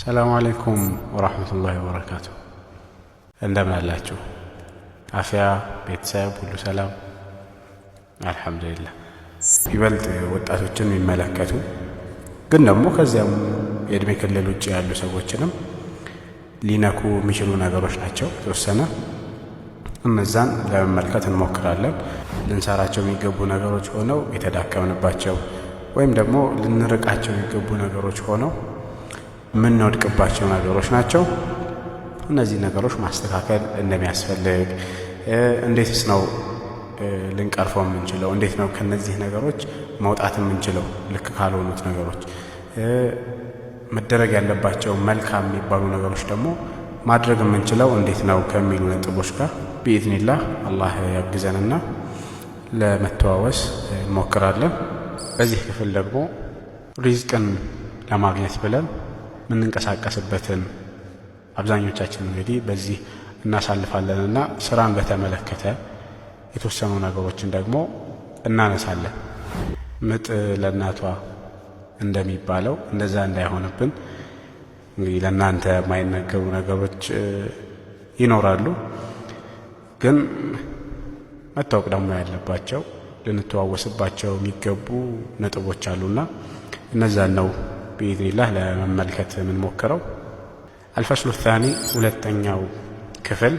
ሰላሙ አለይኩም ወራህመቱላሂ ወበረካቱ። እንደምን አላችሁ? አፍያ፣ ቤተሰብ ሁሉ ሰላም? አልሐምዱሊላህ። ይበልጥ ወጣቶችን የሚመለከቱ ግን ደግሞ ከዚያም የእድሜ ክልል ውጭ ያሉ ሰዎችንም ሊነኩ የሚችሉ ነገሮች ናቸው። ተወሰነ እነዛን ለመመልከት እንሞክራለን። ልንሰራቸው የሚገቡ ነገሮች ሆነው የተዳከምንባቸው ወይም ደግሞ ልንርቃቸው የሚገቡ ነገሮች ሆነው የምንወድቅባቸው ነገሮች ናቸው። እነዚህ ነገሮች ማስተካከል እንደሚያስፈልግ፣ እንዴትስ ነው ልንቀርፈው የምንችለው፣ እንዴት ነው ከነዚህ ነገሮች መውጣት የምንችለው፣ ልክ ካልሆኑት ነገሮች መደረግ ያለባቸው መልካም የሚባሉ ነገሮች ደግሞ ማድረግ የምንችለው እንዴት ነው ከሚሉ ነጥቦች ጋር ቢኢዝኒላህ አላህ ያግዘንና ለመተዋወስ እንሞክራለን። በዚህ ክፍል ደግሞ ሪዝቅን ለማግኘት ብለን የምንንቀሳቀስበትን አብዛኞቻችን እንግዲህ በዚህ እናሳልፋለንና ስራን በተመለከተ የተወሰኑ ነገሮችን ደግሞ እናነሳለን። ምጥ ለእናቷ እንደሚባለው እንደዛ እንዳይሆንብን እንግዲህ ለእናንተ የማይነገሩ ነገሮች ይኖራሉ፣ ግን መታወቅ ደግሞ ያለባቸው ልንተዋወስባቸው የሚገቡ ነጥቦች አሉና እነዛን ነው ቢኢዝኒላህ ለመመልከት የምንሞክረው። አልፈስሉ ታኒ ሁለተኛው ክፍል